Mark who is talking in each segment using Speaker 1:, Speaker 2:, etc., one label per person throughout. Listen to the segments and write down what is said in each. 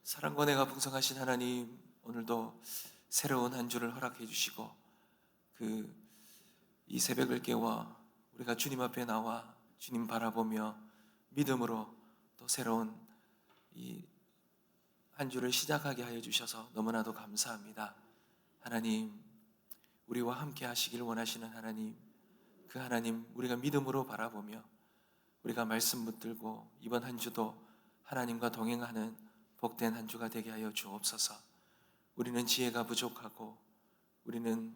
Speaker 1: 사랑과 은혜가 풍성하신 하나님, 오늘도 새로운 한 주를 허락해 주시고 이 새벽을 깨워 우리가 주님 앞에 나와 주님 바라보며 믿음으로 또 새로운 이 한 주를 시작하게 하여 주셔서 너무나도 감사합니다. 하나님, 우리와 함께 하시길 원하시는 하나님, 그 하나님 우리가 믿음으로 바라보며 우리가 말씀 붙들고 이번 한 주도 하나님과 동행하는 복된 한 주가 되게 하여 주옵소서. 우리는 지혜가 부족하고 우리는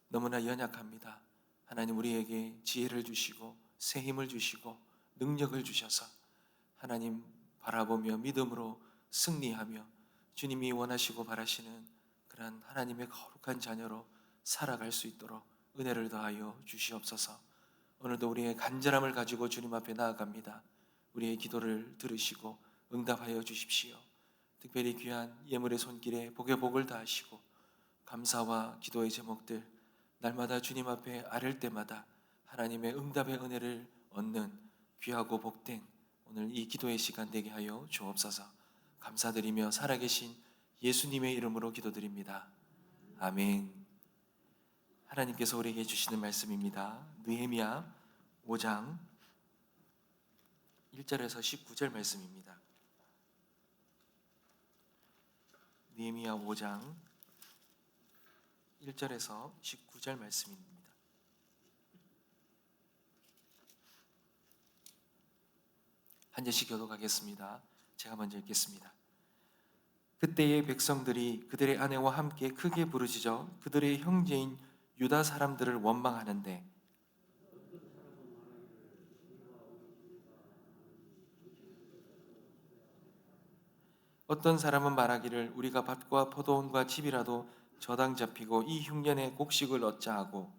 Speaker 1: 너무나 연약합니다. 하나님, 우리에게 지혜를 주시고 새 힘을 주시고 능력을 주셔서 하나님 바라보며 믿음으로 승리하며 주님이 원하시고 바라시는 그러한 하나님의 거룩한 자녀로 살아갈 수 있도록 은혜를 더하여 주시옵소서. 오늘도 우리의 간절함을 가지고 주님 앞에 나아갑니다. 우리의 기도를 들으시고 응답하여 주십시오. 특별히 귀한 예물의 손길에 복의 복을 다하시고 감사와 기도의 제목들 날마다 주님 앞에 아랠 때마다 하나님의 응답의 은혜를 얻는 귀하고 복된 오늘 이 기도의 시간 되게 하여 주옵소서. 감사드리며 살아계신 예수님의 이름으로 기도드립니다. 아멘. 하나님께서 우리에게 주시는 말씀입니다. 느헤미야 5장 1절에서 19절 말씀입니다. 느헤미야 5장 1절에서 19절 말씀입니다. 한 절씩 교독하겠습니다. 제가 먼저 읽겠습니다. 그때의 백성들이 그들의 아내와 함께 크게 부르짖어 그들의 형제인 유다 사람들을 원망하는데 어떤 사람은 말하기를 우리가 밭과 포도원과 집이라도 저당 잡히고 이 흉년에 곡식을 얻자 하고,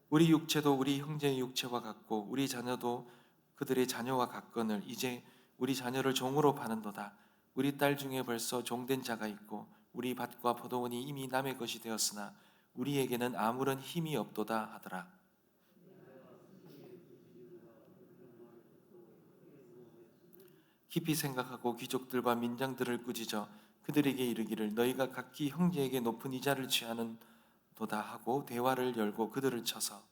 Speaker 1: 우리 육체도 우리 형제의 육체와 같고 우리 자녀도 그들의 자녀와 같거늘 이제 우리 자녀를 종으로 파는도다. 우리 딸 중에 벌써 종된 자가 있고 우리 밭과 포도원이 이미 남의 것이 되었으나 우리에게는 아무런 힘이 없도다 하더라. 깊이 생각하고 귀족들과 민장들을 꾸짖어 그들에게 이르기를 너희가 각기 형제에게 높은 이자를 취하는 도다 하고 대화를 열고 그들을 쳐서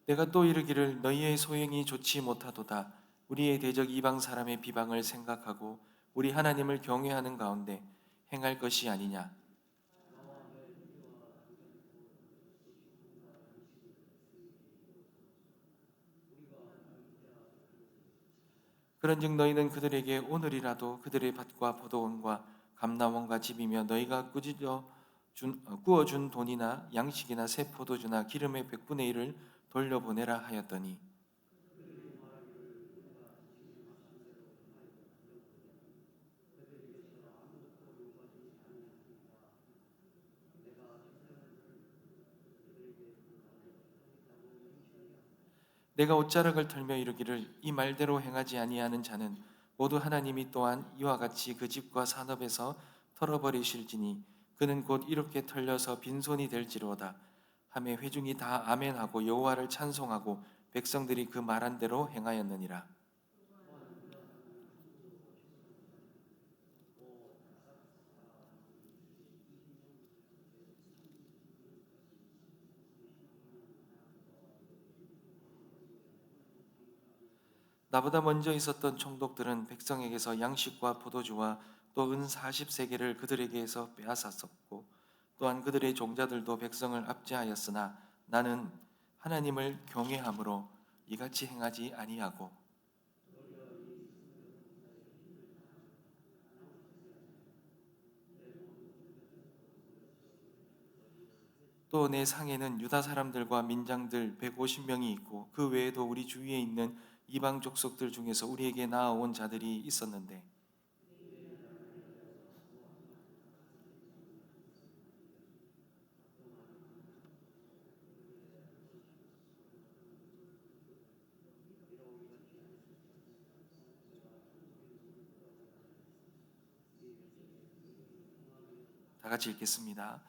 Speaker 1: 내가 또 이르기를 너희의 소행이 좋지 못하도다. 우리의 대적 이방 사람의 비방을 생각하고 우리 하나님을 경외하는 가운데 행할 것이 아니냐. 그런즉 너희는 그들에게 오늘이라도 그들의 밭과 포도원과 감람원과 집이며 너희가 구워준 돈이나 양식이나 새 포도주나 기름의 100분의 1을 돌려보내라 하였더니 내가 옷자락을 털며 이르기를 이 말대로 행하지 아니하는 자는 모두 하나님이 또한 이와 같이 그 집과 산업에서 털어버리실지니 그는 곧 이렇게 털려서 빈손이 될지로다 하매 회중이 다 아멘하고 여호와를 찬송하고 백성들이 그 말한 대로 행하였느니라. 나보다 먼저 있었던 총독들은 백성에게서 양식과 포도주와 또 은 40세계를 그들에게서 빼앗았었고 또한 그들의 종자들도 백성을 압제하였으나 나는 하나님을 경외함으로 이같이 행하지 아니하고 또 내 상에는 유다 사람들과 민장들 150명이 있고 그 외에도 우리 주위에 있는 이방 족속들 중에서 우리에게 나아온 자들이 있었는데 다 같이 읽겠습니다.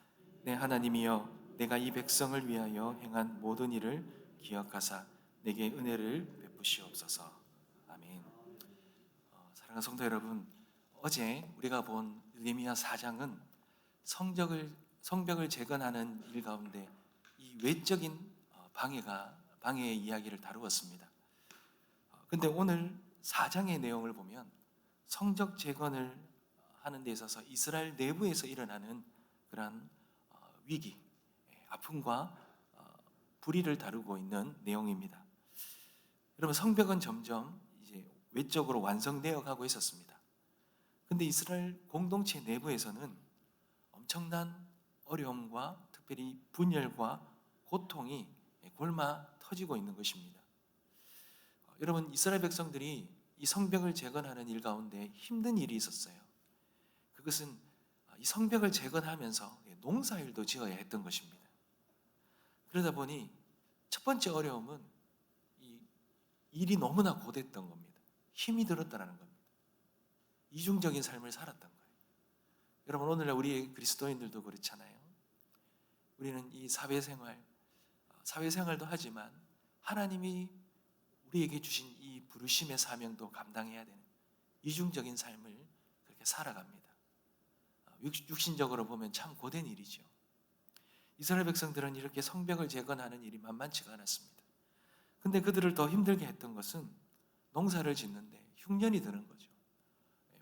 Speaker 1: 내 하나님이여, 내가 이 백성을 위하여 행한 모든 일을 기억하사 내게 은혜를 베푸시옵소서. 아멘. 사랑하는 성도 여러분, 어제 우리가 본 느헤미야 4장은 성벽을 재건하는 일 가운데 이 외적인 방해의 이야기를 다루었습니다. 근데 오늘 4장의 내용을 보면 성적 재건을 하는 데 있어서 이스라엘 내부에서 일어나는 그러한 위기, 아픔과 불의를 다루고 있는 내용입니다. 여러분, 성벽은 점점 이제 외적으로 완성되어 가고 있었습니다. 근데 이스라엘 공동체 내부에서는 엄청난 어려움과 특별히 분열과 고통이 골마 터지고 있는 것입니다. 여러분, 이스라엘 백성들이 이 성벽을 재건하는 일 가운데 힘든 일이 있었어요. 그것은 이 성벽을 재건하면서 농사일도 지어야 했던 것입니다. 그러다 보니 첫 번째 어려움은 이 일이 너무나 고됐던 겁니다. 힘이 들었다는 겁니다. 이중적인 삶을 살았던 거예요. 여러분, 오늘날 우리 그리스도인들도 그렇잖아요. 우리는 이 사회생활도 하지만 하나님이 우리에게 주신 이 부르심의 사명도 감당해야 되는 이중적인 삶을 그렇게 살아갑니다. 육신적으로 보면 참 고된 일이죠. 이스라엘 백성들은 이렇게 성벽을 재건하는 일이 만만치가 않았습니다. 근데 그들을 더 힘들게 했던 것은 농사를 짓는데 흉년이 드는 거죠.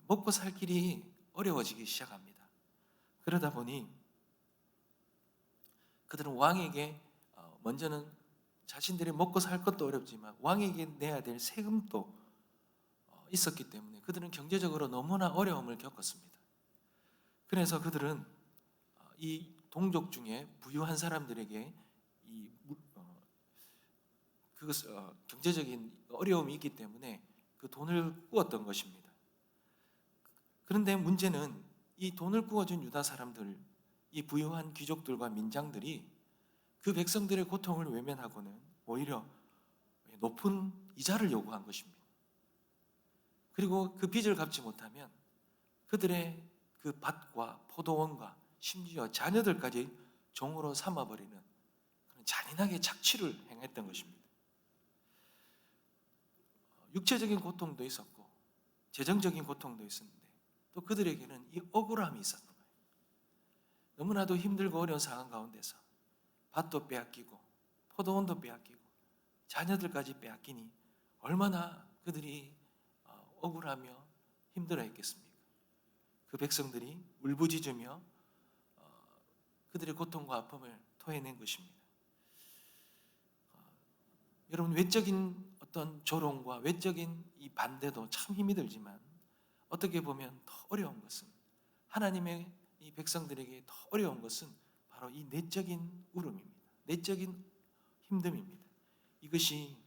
Speaker 1: 먹고 살 길이 어려워지기 시작합니다. 그러다 보니 그들은 왕에게 먼저는 자신들이 먹고 살 것도 어렵지만 왕에게 내야 될 세금도 있었기 때문에 그들은 경제적으로 너무나 어려움을 겪었습니다. 그래서 그들은 이 동족 중에 부유한 사람들에게 경제적인 어려움이 있기 때문에 그 돈을 꾸었던 것입니다. 그런데 문제는 이 돈을 꾸어준 유다 사람들, 이 부유한 귀족들과 민장들이 그 백성들의 고통을 외면하고는 오히려 높은 이자를 요구한 것입니다. 그리고 그 빚을 갚지 못하면 그들의 그 밭과 포도원과 심지어 자녀들까지 종으로 삼아버리는 그런 잔인하게 착취를 행했던 것입니다. 육체적인 고통도 있었고 재정적인 고통도 있었는데 또 그들에게는 이 억울함이 있었던 거예요. 너무나도 힘들고 어려운 상황 가운데서 밭도 빼앗기고 포도원도 빼앗기고 자녀들까지 빼앗기니 얼마나 그들이 억울하며 힘들어했겠습니까? 그 백성들이 울부짖으며 그들의 고통과 아픔을 토해낸 것입니다. 여러분, 외적인 어떤 조롱과 외적인 이 반대도 참 힘이 들지만 어떻게 보면 더 어려운 것은 하나님의 이 백성들에게 더 어려운 것은 바로 이 내적인 울음입니다. 내적인 힘듦입니다. 이것이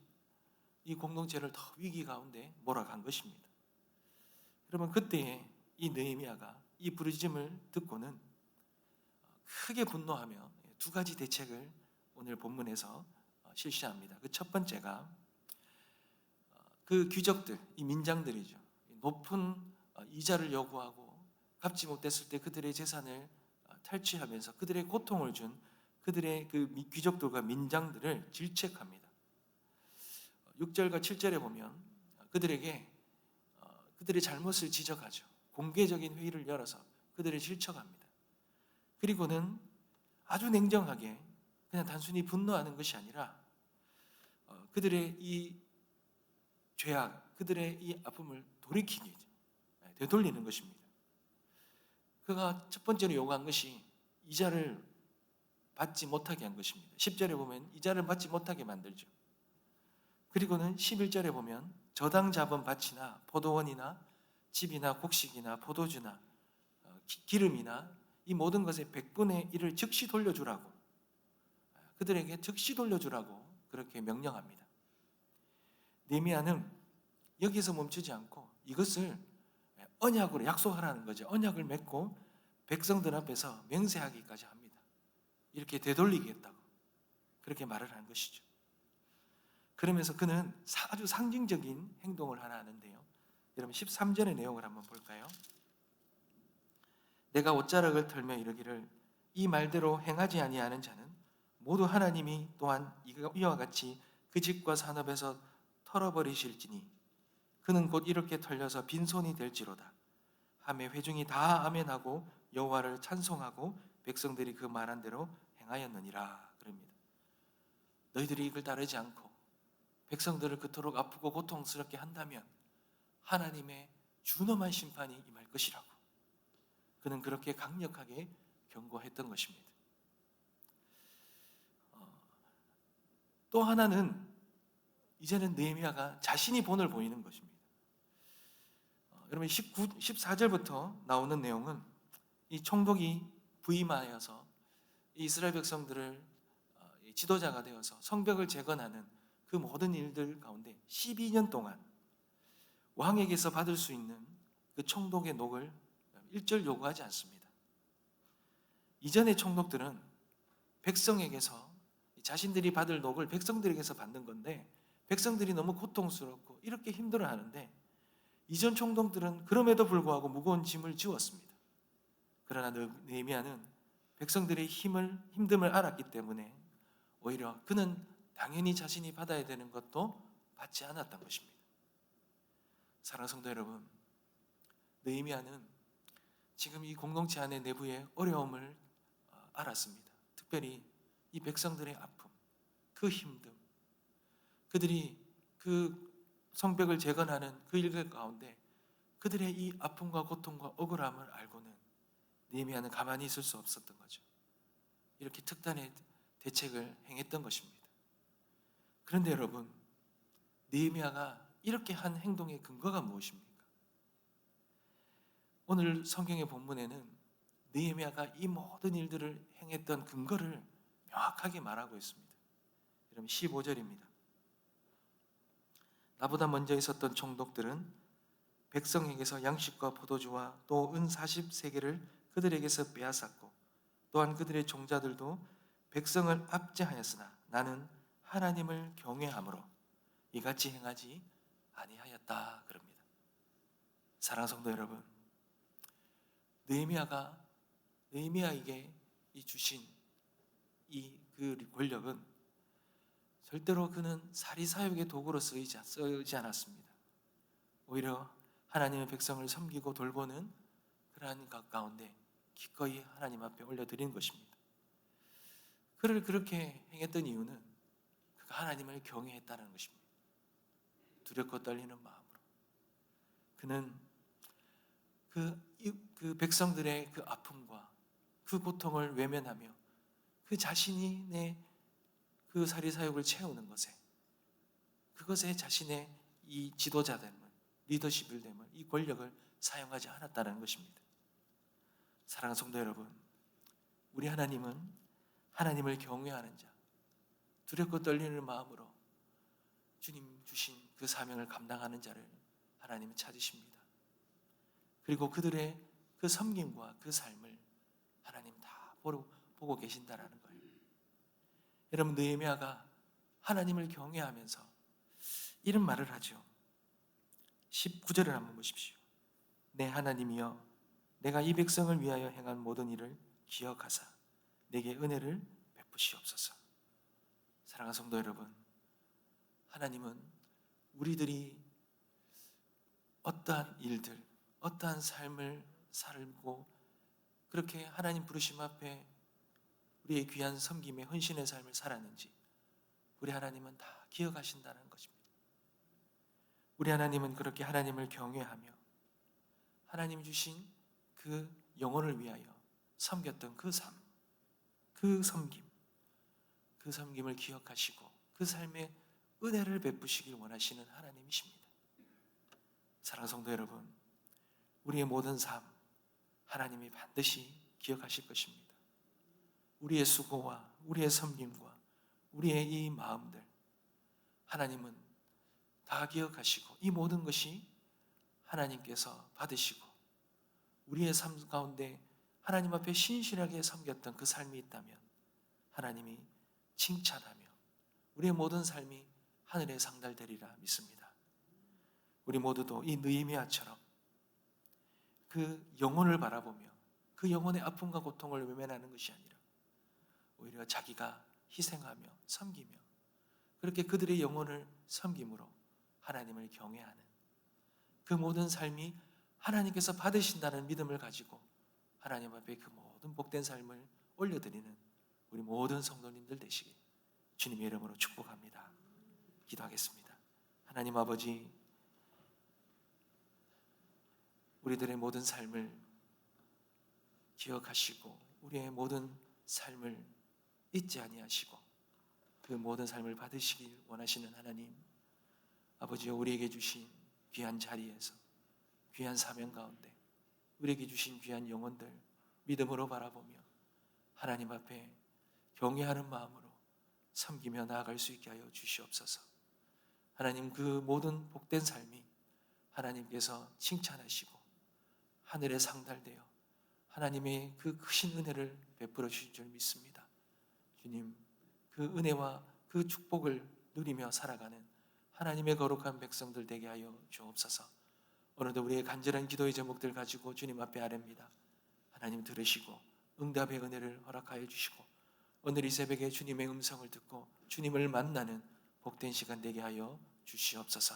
Speaker 1: 이 공동체를 더 위기 가운데 몰아간 것입니다. 여러분, 그때에 이 느헤미야가 이 부르짖음을 듣고는 크게 분노하며 두 가지 대책을 오늘 본문에서 실시합니다. 그 첫 번째가 그 귀족들, 이 민장들이죠. 높은 이자를 요구하고 갚지 못했을 때 그들의 재산을 탈취하면서 그들의 고통을 준 그들의 그 귀족들과 민장들을 질책합니다. 6절과 7절에 보면 그들의 잘못을 지적하죠. 공개적인 회의를 열어서 그들을 질책합니다. 그리고는 아주 냉정하게 그냥 단순히 분노하는 것이 아니라 그들의 이 죄악, 그들의 이 아픔을 되돌리는 것입니다. 그가 첫 번째로 요구한 것이 이자를 받지 못하게 한 것입니다. 10절에 보면 이자를 받지 못하게 만들죠. 그리고는 11절에 보면 저당 잡은 밭이나 포도원이나 집이나 곡식이나 포도주나 기름이나 이 모든 것의 100분의 1을 즉시 돌려주라고, 그들에게 즉시 돌려주라고 그렇게 명령합니다. 느헤미야는 여기서 멈추지 않고 이것을 언약으로 약속하라는 거죠. 언약을 맺고 백성들 앞에서 맹세하기까지 합니다. 이렇게 되돌리겠다고 그렇게 말을 한 것이죠. 그러면서 그는 아주 상징적인 행동을 하나 하는데요. 여러분, 13절의 내용을 한번 볼까요? 내가 옷자락을 털며 이르기를 이 말대로 행하지 아니하는 자는 모두 하나님이 또한 이와 같이 그 집과 산업에서 털어버리실지니 그는 곧 이렇게 털려서 빈손이 될지로다 하매 회중이 다 아멘하고 여호와를 찬송하고 백성들이 그 말한 대로 행하였느니라. 그럽니다. 너희들이 이걸 따르지 않고 백성들을 그토록 아프고 고통스럽게 한다면 하나님의 준엄한 심판이 임할 것이라고 그는 그렇게 강력하게 경고했던 것입니다. 또 하나는 이제는 느헤미야가 자신이 본을 보이는 것입니다. 여러분 14절부터 나오는 내용은 이 총독이 부임하여서 이스라엘 백성들을 지도자가 되어서 성벽을 재건하는 그 모든 일들 가운데 12년 동안 왕에게서 받을 수 있는 그 총독의 녹을 일절 요구하지 않습니다. 이전의 총독들은 백성에게서 자신들이 받을 녹을 백성들에게서 받는 건데 백성들이 너무 고통스럽고 이렇게 힘들어하는데 이전 총독들은 그럼에도 불구하고 무거운 짐을 지웠습니다. 그러나 느헤미야는 백성들의 힘듦을 알았기 때문에 오히려 그는 당연히 자신이 받아야 되는 것도 받지 않았던 것입니다. 사랑하는 성도 여러분, 느헤미야는 지금 이 공동체 안의 내부의 어려움을 알았습니다. 특별히 이 백성들의 아픔, 그 힘듦, 그들이 그 성벽을 재건하는 그 일 가운데 그들의 이 아픔과 고통과 억울함을 알고는 느헤미야는 가만히 있을 수 없었던 거죠. 이렇게 특단의 대책을 행했던 것입니다. 그런데 여러분, 느헤미야가 이렇게 한 행동의 근거가 무엇입니까? 오늘 성경의 본문에는 느헤미야가 이 모든 일들을 행했던 근거를 명확하게 말하고 있습니다. 여러분 15절입니다. 나보다 먼저 있었던 총독들은 백성에게서 양식과 포도주와 또 은 40세겔을 그들에게서 빼앗았고 또한 그들의 종자들도 백성을 압제하였으나 나는 하나님을 경외함으로 이같이 행하지 아니하였다. 그럽니다. 사랑하는 성도 여러분, 느헤미야에게 이 주신 이 그 권력은 절대로 그는 사리사욕의 도구로 쓰이지 않았습니다. 오히려 하나님의 백성을 섬기고 돌보는 그러한 것 가운데 기꺼이 하나님 앞에 올려드리는 것입니다. 그를 그렇게 행했던 이유는 그가 하나님을 경외했다는 것입니다. 두렵고 떨리는 마음으로 그는 그 백성들의 그 아픔과 그 고통을 외면하며 그 자신의 그 사리사욕을 채우는 것에 그것에 자신의 이 지도자됨을 리더십을 됨을 이 권력을 사용하지 않았다는 것입니다. 사랑하는 성도 여러분, 우리 하나님은 하나님을 경외하는 자, 두렵고 떨리는 마음으로 주님 주신 그 사명을 감당하는 자를 하나님은 찾으십니다. 그리고 그들의 그 섬김과 그 삶을 하나님 다 보고 계신다라는 거예요. 여러분, 느헤미야가 하나님을 경외하면서 이런 말을 하죠. 19절을 한번 보십시오. 내 하나님이여, 내가 이 백성을 위하여 행한 모든 일을 기억하사 내게 은혜를 베푸시옵소서. 사랑하는 성도 여러분, 하나님은 우리들이 어떠한 일들, 어떠한 삶을 살고 그렇게 하나님 부르심 앞에 우리의 귀한 섬김의 헌신의 삶을 살았는지 우리 하나님은 다 기억하신다는 것입니다. 우리 하나님은 그렇게 하나님을 경외하며 하나님 주신 그 영혼을 위하여 섬겼던 그 삶, 그 섬김을 기억하시고 그 삶에 은혜를 베푸시길 원하시는 하나님이십니다. 사랑하는 성도 여러분, 우리의 모든 삶 하나님이 반드시 기억하실 것입니다. 우리의 수고와 우리의 섬김과 우리의 이 마음들 하나님은 다 기억하시고 이 모든 것이 하나님께서 받으시고 우리의 삶 가운데 하나님 앞에 신실하게 섬겼던 그 삶이 있다면 하나님이 칭찬하며 우리의 모든 삶이 하늘에 상달되리라 믿습니다. 우리 모두도 이 느헤미야처럼 그 영혼을 바라보며 그 영혼의 아픔과 고통을 외면하는 것이 아니라 오히려 자기가 희생하며 섬기며 그렇게 그들의 영혼을 섬김으로 하나님을 경외하는 그 모든 삶이 하나님께서 받으신다는 믿음을 가지고 하나님 앞에 그 모든 복된 삶을 올려드리는 우리 모든 성도님들 되시길 주님의 이름으로 축복합니다. 기도하겠습니다. 하나님 아버지, 우리들의 모든 삶을 기억하시고 우리의 모든 삶을 잊지 아니하시고 그 모든 삶을 받으시길 원하시는 하나님, 아버지여, 우리에게 주신 귀한 자리에서 귀한 사명 가운데 우리에게 주신 귀한 영혼들 믿음으로 바라보며 하나님 앞에 경외하는 마음으로 섬기며 나아갈 수 있게 하여 주시옵소서. 하나님, 그 모든 복된 삶이 하나님께서 칭찬하시고 하늘에 상달되어 하나님의 그 크신 은혜를 베풀어 주실 줄 믿습니다. 주님, 그 은혜와 그 축복을 누리며 살아가는 하나님의 거룩한 백성들 되게 하여 주옵소서. 오늘도 우리의 간절한 기도의 제목들 가지고 주님 앞에 아뢰입니다. 하나님 들으시고 응답의 은혜를 허락하여 주시고 오늘 이 새벽에 주님의 음성을 듣고 주님을 만나는 복된 시간 되게 하여 주시옵소서.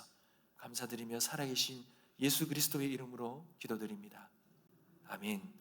Speaker 1: 감사드리며 살아계신 예수 그리스도의 이름으로 기도드립니다. 아멘.